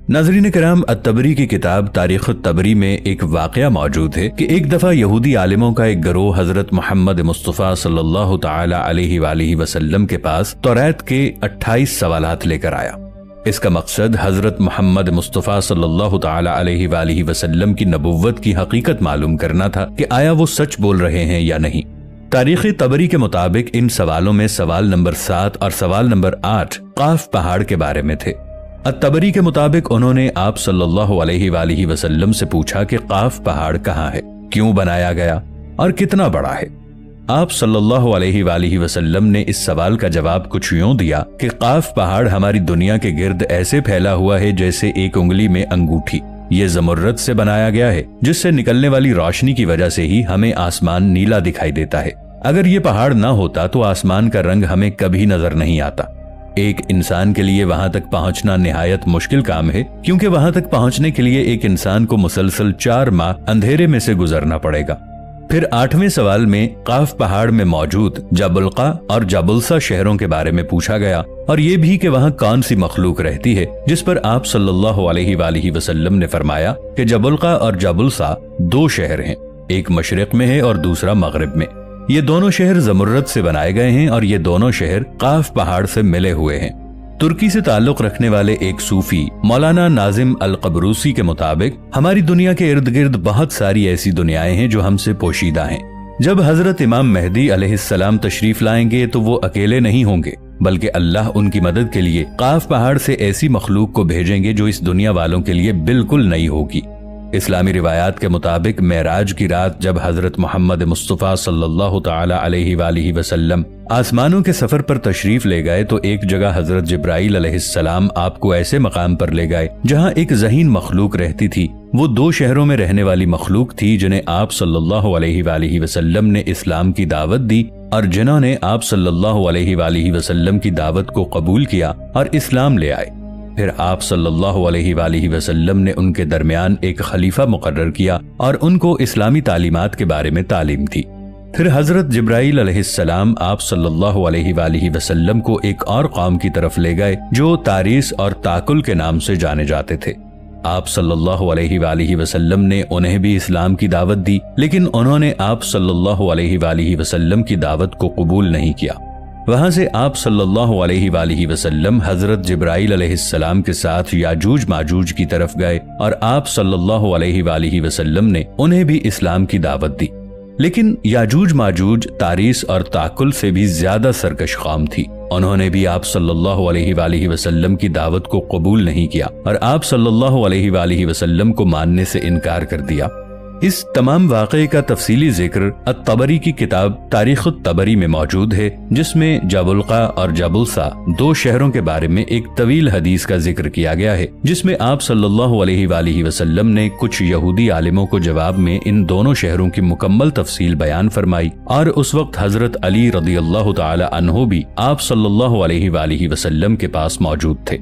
ناظرین کرام، الطبری کی کتاب تاریخ الطبری میں ایک واقعہ موجود ہے کہ ایک دفعہ یہودی عالموں کا ایک گروہ حضرت محمد مصطفیٰ صلی اللہ تعالی علیہ وآلہ وسلم کے پاس توریت کے 28 سوالات لے کر آیا۔ اس کا مقصد حضرت محمد مصطفیٰ صلی اللہ تعالی علیہ وآلہ وسلم کی نبوت کی حقیقت معلوم کرنا تھا کہ آیا وہ سچ بول رہے ہیں یا نہیں۔ تاریخ طبری کے مطابق ان سوالوں میں سوال نمبر 7 اور سوال نمبر 8 قاف پہاڑ کے بارے میں تھے۔ الطبری کے مطابق انہوں نے آپ صلی اللہ علیہ وآلہ وسلم سے پوچھا کہ قاف پہاڑ کہاں ہے، کیوں بنایا گیا اور کتنا بڑا ہے۔ آپ صلی اللہ علیہ وآلہ وسلم نے اس سوال کا جواب کچھ یوں دیا کہ قاف پہاڑ ہماری دنیا کے گرد ایسے پھیلا ہوا ہے جیسے ایک انگلی میں انگوٹھی۔ یہ زمرد سے بنایا گیا ہے، جس سے نکلنے والی روشنی کی وجہ سے ہی ہمیں آسمان نیلا دکھائی دیتا ہے۔ اگر یہ پہاڑ نہ ہوتا تو آسمان کا رنگ ہمیں کبھی نظر نہیں آتا۔ ایک انسان کے لیے وہاں تک پہنچنا نہایت مشکل کام ہے، کیونکہ وہاں تک پہنچنے کے لیے ایک انسان کو مسلسل 4 ماہ اندھیرے میں سے گزرنا پڑے گا۔ پھر 8ویں سوال میں قاف پہاڑ میں موجود جابلقا اور جابلسا شہروں کے بارے میں پوچھا گیا، اور یہ بھی کہ وہاں کون سی مخلوق رہتی ہے، جس پر آپ صلی اللہ علیہ وآلہ وسلم نے فرمایا کہ جابلقا اور جابلسا 2 شہر ہیں، ایک مشرق میں ہے اور دوسرا مغرب میں۔ یہ دونوں شہر زمرد سے بنائے گئے ہیں اور یہ دونوں شہر قاف پہاڑ سے ملے ہوئے ہیں۔ ترکی سے تعلق رکھنے والے ایک صوفی مولانا ناظم القبروسی کے مطابق ہماری دنیا کے ارد گرد بہت ساری ایسی دنیایں ہیں جو ہم سے پوشیدہ ہیں۔ جب حضرت امام مہدی علیہ السلام تشریف لائیں گے تو وہ اکیلے نہیں ہوں گے، بلکہ اللہ ان کی مدد کے لیے قاف پہاڑ سے ایسی مخلوق کو بھیجیں گے جو اس دنیا والوں کے لیے بالکل نئی ہوگی۔ اسلامی روایات کے مطابق معراج کی رات جب حضرت محمد مصطفیٰ صلی اللہ تعالی علیہ وآلہ وسلم آسمانوں کے سفر پر تشریف لے گئے تو ایک جگہ حضرت جبرائیل علیہ السلام آپ کو ایسے مقام پر لے گئے جہاں ایک ذہین مخلوق رہتی تھی۔ وہ 2 شہروں میں رہنے والی مخلوق تھی جنہیں آپ صلی اللہ علیہ وآلہ وسلم نے اسلام کی دعوت دی اور جنہوں نے آپ صلی اللہ علیہ وآلہ وسلم کی دعوت کو قبول کیا اور اسلام لے آئے۔ پھر آپ صلی اللہ علیہ وآلہ وسلم نے ان کے درمیان ایک خلیفہ مقرر کیا اور ان کو اسلامی تعلیمات کے بارے میں تعلیم دی۔ پھر حضرت جبرائیل علیہ السلام آپ صلی اللہ علیہ وآلہ وسلم کو ایک اور قوم کی طرف لے گئے جو تاریس اور تاکل کے نام سے جانے جاتے تھے۔ آپ صلی اللہ علیہ وآلہ وسلم نے انہیں بھی اسلام کی دعوت دی، لیکن انہوں نے آپ صلی اللہ علیہ وآلہ وسلم کی دعوت کو قبول نہیں کیا۔ وہاں سے آپ صلی اللہ علیہ وآلہ وسلم حضرت جبرائیل علیہ السلام کے ساتھ یاجوج ماجوج کی طرف گئے اور آپ صلی اللہ علیہ وآلہ وسلم نے انہیں بھی اسلام کی دعوت دی، لیکن یاجوج ماجوج تاریس اور تاکل سے بھی زیادہ سرکش قوم تھی۔ انہوں نے بھی آپ صلی اللہ علیہ وآلہ وسلم کی دعوت کو قبول نہیں کیا اور آپ صلی اللہ علیہ وآلہ وسلم کو ماننے سے انکار کر دیا۔ اس تمام واقعے کا تفصیلی ذکر الطبری کی کتاب تاریخ الطبری میں موجود ہے، جس میں جابلقا اور جابلسا 2 شہروں کے بارے میں ایک طویل حدیث کا ذکر کیا گیا ہے، جس میں آپ صلی اللہ علیہ وآلہ وسلم نے کچھ یہودی عالموں کو جواب میں ان دونوں شہروں کی مکمل تفصیل بیان فرمائی، اور اس وقت حضرت علی رضی اللہ تعالی عنہ بھی آپ صلی اللہ علیہ وآلہ وسلم کے پاس موجود تھے۔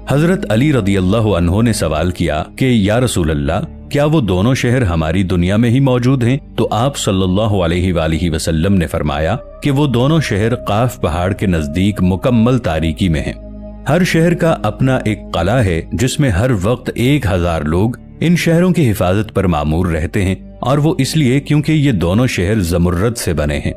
حضرت علی رضی اللہ عنہ نے سوال کیا کہ یا رسول اللہ، کیا وہ دونوں شہر ہماری دنیا میں ہی موجود ہیں؟ تو آپ صلی اللہ علیہ وآلہ وسلم نے فرمایا کہ وہ دونوں شہر قاف پہاڑ کے نزدیک مکمل تاریکی میں ہیں۔ ہر شہر کا اپنا ایک قلعہ ہے جس میں ہر وقت 1000 لوگ ان شہروں کی حفاظت پر مامور رہتے ہیں، اور وہ اس لیے کیونکہ یہ دونوں شہر زمرد سے بنے ہیں۔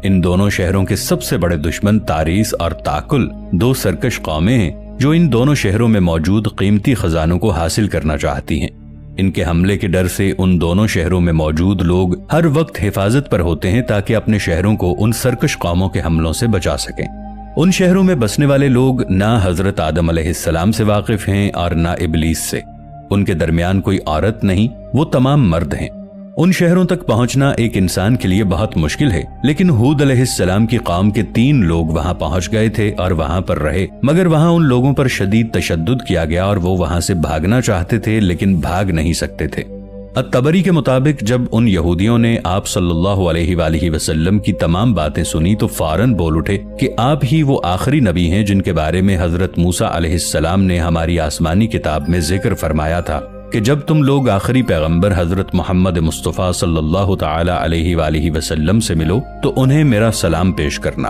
ان دونوں شہروں کے سب سے بڑے دشمن تاریس اور تاکل 2 سرکش قومیں ہیں جو ان دونوں شہروں میں موجود قیمتی خزانوں کو حاصل کرنا چاہتی ہیں۔ ان کے حملے کے ڈر سے ان دونوں شہروں میں موجود لوگ ہر وقت حفاظت پر ہوتے ہیں تاکہ اپنے شہروں کو ان سرکش قوموں کے حملوں سے بچا سکیں۔ ان شہروں میں بسنے والے لوگ نہ حضرت آدم علیہ السلام سے واقف ہیں اور نہ ابلیس سے۔ ان کے درمیان کوئی عورت نہیں، وہ تمام مرد ہیں۔ ان شہروں تک پہنچنا ایک انسان کے لیے بہت مشکل ہے، لیکن ہود علیہ السلام کی قوم کے 3 لوگ وہاں پہنچ گئے تھے اور وہاں پر رہے، مگر وہاں ان لوگوں پر شدید تشدد کیا گیا اور وہ وہاں سے بھاگنا چاہتے تھے لیکن بھاگ نہیں سکتے تھے۔ الطبری کے مطابق جب ان یہودیوں نے آپ صلی اللہ علیہ وآلہ وسلم کی تمام باتیں سنی تو فوراً بول اٹھے کہ آپ ہی وہ آخری نبی ہیں جن کے بارے میں حضرت موسیٰ علیہ السلام نے ہماری آسمانی کتاب میں ذکر فرمایا تھا کہ جب تم لوگ آخری پیغمبر حضرت محمد مصطفیٰ صلی اللہ تعالی علیہ وآلہ وسلم سے ملو تو انہیں میرا سلام پیش کرنا۔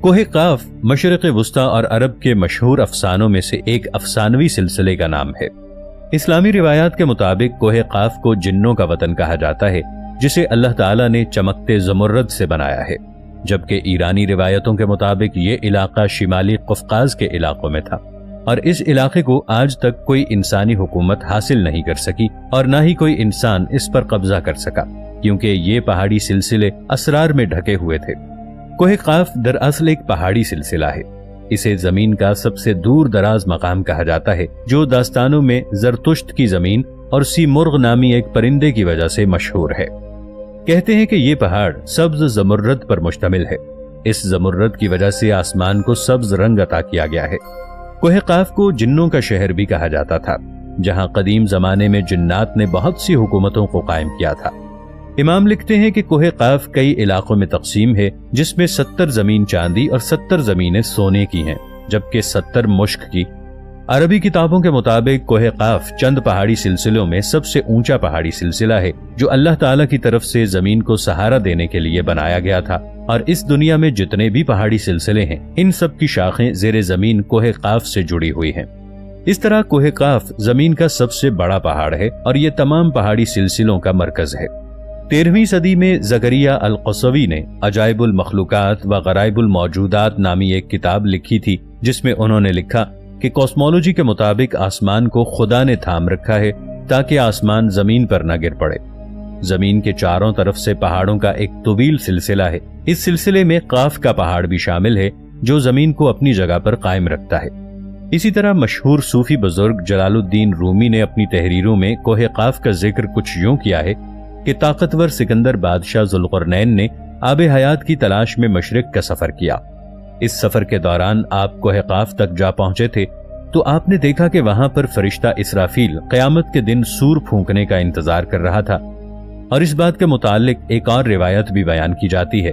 کوہ قاف مشرق وسطی اور عرب کے مشہور افسانوں میں سے ایک افسانوی سلسلے کا نام ہے۔ اسلامی روایات کے مطابق کوہ قاف کو جنوں کا وطن کہا جاتا ہے، جسے اللہ تعالیٰ نے چمکتے زمرد سے بنایا ہے، جبکہ ایرانی روایتوں کے مطابق یہ علاقہ شمالی قفقاز کے علاقوں میں تھا، اور اس علاقے کو آج تک کوئی انسانی حکومت حاصل نہیں کر سکی اور نہ ہی کوئی انسان اس پر قبضہ کر سکا، کیونکہ یہ پہاڑی سلسلے اسرار میں ڈھکے ہوئے تھے۔ کوہ قاف دراصل ایک پہاڑی سلسلہ ہے۔ اسے زمین کا سب سے دور دراز مقام کہا جاتا ہے، جو داستانوں میں زرتشت کی زمین اور سی مرغ نامی ایک پرندے کی وجہ سے مشہور ہے۔ کہتے ہیں کہ یہ پہاڑ سبز زمرد پر مشتمل ہے۔ اس زمرد کی وجہ سے آسمان کو سبز رنگ عطا کیا گیا ہے۔ کوہ قاف کو جنوں کا شہر بھی کہا جاتا تھا، جہاں قدیم زمانے میں جنات نے بہت سی حکومتوں کو قائم کیا تھا۔ امام لکھتے ہیں کہ کوہ قاف کئی علاقوں میں تقسیم ہے، جس میں 70 زمین چاندی اور 70 زمینیں سونے کی ہیں، جبکہ 70 مشک کی۔ عربی کتابوں کے مطابق کوہ قاف چند پہاڑی سلسلوں میں سب سے اونچا پہاڑی سلسلہ ہے، جو اللہ تعالیٰ کی طرف سے زمین کو سہارا دینے کے لیے بنایا گیا تھا، اور اس دنیا میں جتنے بھی پہاڑی سلسلے ہیں ان سب کی شاخیں زیر زمین کوہ قاف سے جڑی ہوئی ہیں۔ اس طرح کوہ قاف زمین کا سب سے بڑا پہاڑ ہے اور یہ تمام پہاڑی سلسلوں کا مرکز ہے۔ 13ویں صدی میں زکریا القصوی نے عجائب المخلوقات و غرائب الموجودات نامی ایک کتاب لکھی تھی، جس میں انہوں نے لکھا کہ کاسمولوجی کے مطابق آسمان کو خدا نے تھام رکھا ہے تاکہ آسمان زمین پر نہ گر پڑے۔ زمین کے چاروں طرف سے پہاڑوں کا ایک طویل سلسلہ ہے۔ اس سلسلے میں قاف کا پہاڑ بھی شامل ہے، جو زمین کو اپنی جگہ پر قائم رکھتا ہے۔ اسی طرح مشہور صوفی بزرگ جلال الدین رومی نے اپنی تحریروں میں کوہ قاف کا ذکر کچھ یوں کیا ہے کہ طاقتور سکندر بادشاہ ذوالقرنین نے آب حیات کی تلاش میں مشرق کا سفر کیا۔ اس سفر کے دوران آپ کوہ قاف تک جا پہنچے تھے تو آپ نے دیکھا کہ وہاں پر فرشتہ اسرافیل قیامت کے دن سور پھونکنے کا انتظار کر رہا تھا۔ اور اس بات کے متعلق ایک اور روایت بھی بیان کی جاتی ہے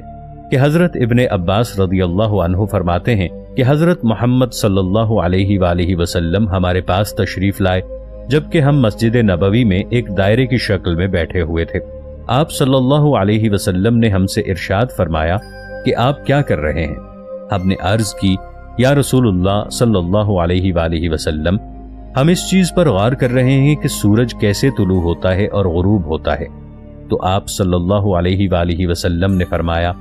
کہ حضرت ابن عباس رضی اللہ عنہ فرماتے ہیں کہ حضرت محمد صلی اللہ علیہ وآلہ وسلم ہمارے پاس تشریف لائے جبکہ ہم مسجد نبوی میں ایک دائرے کی شکل میں بیٹھے ہوئے تھے۔ آپ صلی اللہ علیہ وسلم نے ہم سے ارشاد فرمایا کہ آپ کیا کر رہے ہیں؟ ہم نے عرض کی یا رسول اللہ صلی اللہ علیہ وآلہ وسلم، ہم اس چیز پر غور کر رہے ہیں کہ سورج کیسے طلوع ہوتا ہے اور غروب ہوتا ہے۔ تو آپ صلی اللہ علیہ وآلہ وسلم نے فرمایا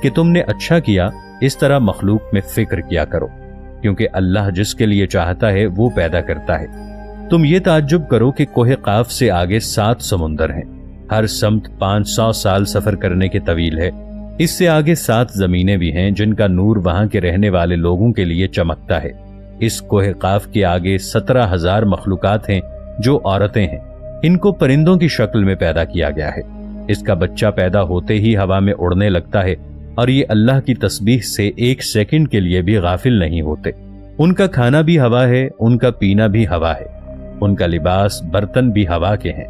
کہ تم نے اچھا کیا، اس طرح مخلوق میں فکر کیا کرو، کیونکہ اللہ جس کے لیے چاہتا ہے وہ پیدا کرتا ہے۔ تم یہ تعجب کرو کہ کوہ قاف سے آگے 7 سمندر ہیں، ہر سمت 500 سال سفر کرنے کے طویل ہے۔ اس سے آگے 7 زمینیں بھی ہیں جن کا نور وہاں کے رہنے والے لوگوں کے لیے چمکتا ہے۔ اس کوہ قاف کے آگے 17,000 مخلوقات ہیں جو عورتیں ہیں، ان کو پرندوں کی شکل میں پیدا کیا گیا ہے۔ اس کا بچہ پیدا ہوتے ہی ہوا میں اڑنے لگتا ہے اور یہ اللہ کی تسبیح سے 1 سیکنڈ کے لیے بھی غافل نہیں ہوتے۔ ان کا کھانا بھی ہوا ہے، ان کا پینا بھی ہوا ہے، ان کا لباس برتن بھی ہوا کے ہیں۔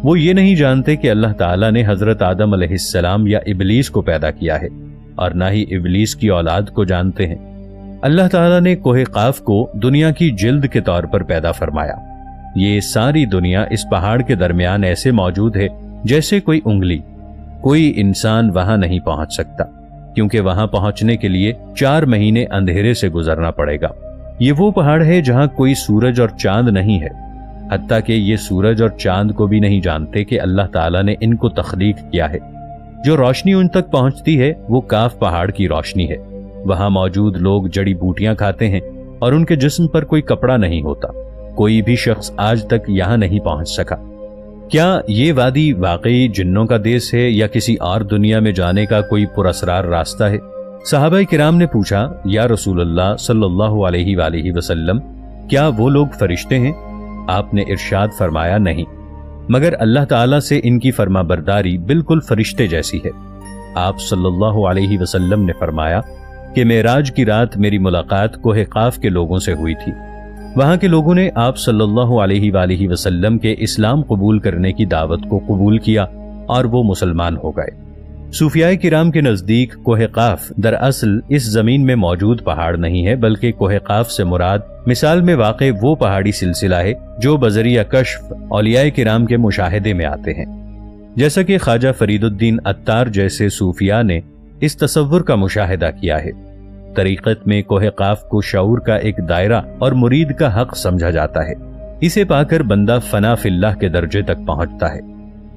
وہ یہ نہیں جانتے کہ اللہ تعالیٰ نے حضرت آدم علیہ السلام یا ابلیس کو پیدا کیا ہے، اور نہ ہی ابلیس کی اولاد کو جانتے ہیں۔ اللہ تعالیٰ نے کوہ قاف کو دنیا کی جلد کے طور پر پیدا فرمایا۔ یہ ساری دنیا اس پہاڑ کے درمیان ایسے موجود ہے جیسے کوئی انگلی۔ کوئی انسان وہاں نہیں پہنچ سکتا، کیونکہ وہاں پہنچنے کے لیے 4 مہینے اندھیرے سے گزرنا پڑے گا۔ یہ وہ پہاڑ ہے جہاں کوئی سورج اور چاند نہیں ہے، حتیٰ کہ یہ سورج اور چاند کو بھی نہیں جانتے کہ اللہ تعالیٰ نے ان کو تخلیق کیا ہے۔ جو روشنی ان تک پہنچتی ہے وہ کاف پہاڑ کی روشنی ہے۔ وہاں موجود لوگ جڑی بوٹیاں کھاتے ہیں اور ان کے جسم پر کوئی کپڑا نہیں ہوتا۔ کوئی بھی شخص آج تک یہاں نہیں پہنچ سکا۔ کیا یہ وادی واقعی جنوں کا دیس ہے یا کسی اور دنیا میں جانے کا کوئی پراسرار راستہ ہے؟ صحابہ کرام نے پوچھا، یا رسول اللہ صلی اللہ علیہ وآلہ وسلم، کیا وہ لوگ فرشتے ہیں؟ آپ نے ارشاد فرمایا، نہیں، مگر اللہ تعالیٰ سے ان کی فرما برداری بالکل فرشتے جیسی ہے۔ آپ صلی اللہ علیہ وسلم نے فرمایا کہ معراج کی رات میری ملاقات کوہ قاف کے لوگوں سے ہوئی تھی۔ وہاں کے لوگوں نے آپ صلی اللہ علیہ وآلہ وسلم کے اسلام قبول کرنے کی دعوت کو قبول کیا اور وہ مسلمان ہو گئے۔ صوفیاء کرام کے نزدیک کوہ قاف دراصل اس زمین میں موجود پہاڑ نہیں ہے، بلکہ کوہ قاف سے مراد مثال میں واقع وہ پہاڑی سلسلہ ہے جو بذریعہ کشف اولیاء کرام کے مشاہدے میں آتے ہیں۔ جیسا کہ خواجہ فرید الدین عطار جیسے صوفیاء نے اس تصور کا مشاہدہ کیا ہے۔ طریقت میں کوہ قاف کو شعور کا ایک دائرہ اور مرید کا حق سمجھا جاتا ہے۔ اسے پا کر بندہ فنا فی اللہ کے درجے تک پہنچتا ہے۔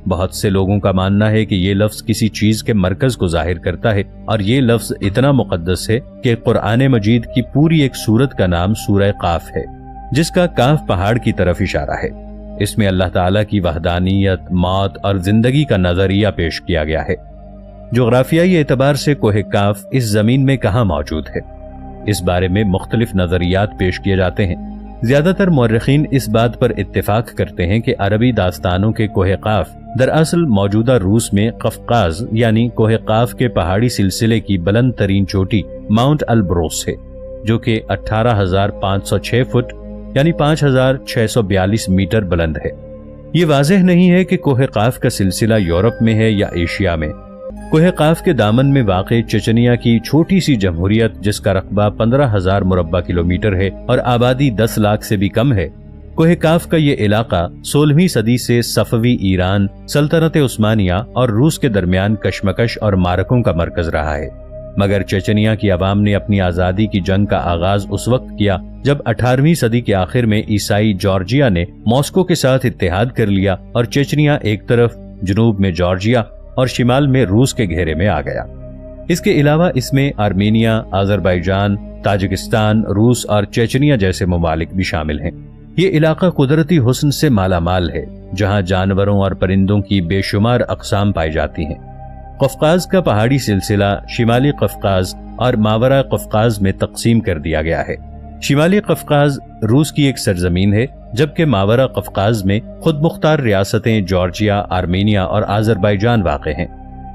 بہت سے لوگوں کا ماننا ہے کہ یہ لفظ کسی چیز کے مرکز کو ظاہر کرتا ہے، اور یہ لفظ اتنا مقدس ہے کہ قرآن مجید کی پوری ایک سورت کا نام سورہ قاف ہے، جس کا کاف پہاڑ کی طرف اشارہ ہے۔ اس میں اللہ تعالیٰ کی وحدانیت، موت اور زندگی کا نظریہ پیش کیا گیا ہے۔ جغرافیائی اعتبار سے کوہ کاف اس زمین میں کہاں موجود ہے، اس بارے میں مختلف نظریات پیش کیے جاتے ہیں۔ زیادہ تر مورخین اس بات پر اتفاق کرتے ہیں کہ عربی داستانوں کے کوہ قاف دراصل موجودہ روس میں قفقاز یعنی کوہ قاف کے پہاڑی سلسلے کی بلند ترین چوٹی ماؤنٹ البروس ہے، جو کہ 18,506 فٹ یعنی 5,642 میٹر بلند ہے۔ یہ واضح نہیں ہے کہ کوہ قاف کا سلسلہ یورپ میں ہے یا ایشیا میں۔ کوہ قاف کے دامن میں واقع چچنیا کی چھوٹی سی جمہوریت، جس کا رقبہ 15,000 مربع کلومیٹر ہے اور آبادی 10 لاکھ سے بھی کم ہے، کوہ قاف کا یہ علاقہ 16ویں صدی سے صفوی ایران، سلطنت عثمانیہ اور روس کے درمیان کشمکش اور معرکوں کا مرکز رہا ہے۔ مگر چچنیا کی عوام نے اپنی آزادی کی جنگ کا آغاز اس وقت کیا جب 18ویں صدی کے آخر میں عیسائی جارجیا نے ماسکو کے ساتھ اتحاد کر لیا اور چچنیا ایک طرف، جنوب میں جارجیا اور شمال میں روس کے گھیرے میں آ گیا۔ اس کے علاوہ اس میں آرمینیا، آذربائیجان، تاجکستان، روس اور چچنیا جیسے ممالک بھی شامل ہیں۔ یہ علاقہ قدرتی حسن سے مالا مال ہے، جہاں جانوروں اور پرندوں کی بے شمار اقسام پائی جاتی ہیں۔ قفقاز کا پہاڑی سلسلہ شمالی قفقاز اور ماورا قفقاز میں تقسیم کر دیا گیا ہے۔ شمالی قفقاز روس کی ایک سرزمین ہے، جبکہ ماورا قفقاز میں خود مختار ریاستیں جارجیا، آرمینیا اور آذربائیجان واقع ہیں۔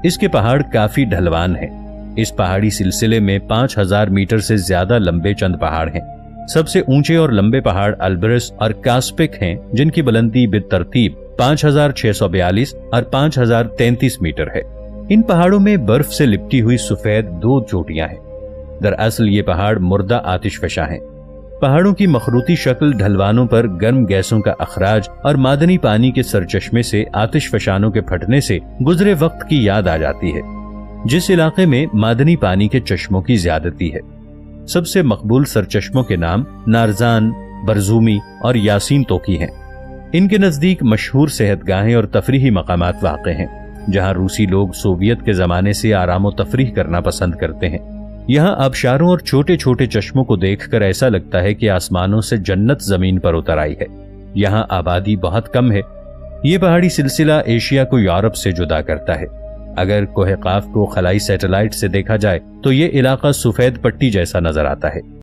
اس کے پہاڑ کافی ڈھلوان ہیں۔ اس پہاڑی سلسلے میں 5,000 میٹر سے زیادہ لمبے چند پہاڑ ہیں۔ سب سے اونچے اور لمبے پہاڑ البرس اور کاسپک ہیں، جن کی بلندی بالترتیب 5,642 اور 5,033 میٹر ہے۔ ان پہاڑوں میں برف سے لپٹی ہوئی سفید 2 چوٹیاں ہیں۔ دراصل یہ پہاڑ مردہ آتش فشاں ہیں۔ پہاڑوں کی مخروطی شکل ڈھلوانوں پر گرم گیسوں کا اخراج اور معدنی پانی کے سرچشمے سے آتش فشانوں کے پھٹنے سے گزرے وقت کی یاد آ جاتی ہے، جس علاقے میں معدنی پانی کے چشموں کی زیادتی ہے۔ سب سے مقبول سرچشموں کے نام نارزان، برزومی اور یاسین توکی ہیں۔ ان کے نزدیک مشہور صحت گاہیں اور تفریحی مقامات واقع ہیں، جہاں روسی لوگ سوویت کے زمانے سے آرام و تفریح کرنا پسند کرتے ہیں۔ یہاں آبشاروں اور چھوٹے چھوٹے چشموں کو دیکھ کر ایسا لگتا ہے کہ آسمانوں سے جنت زمین پر اتر آئی ہے۔ یہاں آبادی بہت کم ہے۔ یہ پہاڑی سلسلہ ایشیا کو یورپ سے جدا کرتا ہے۔ اگر کوہ قاف کو خلائی سیٹلائٹ سے دیکھا جائے تو یہ علاقہ سفید پٹی جیسا نظر آتا ہے۔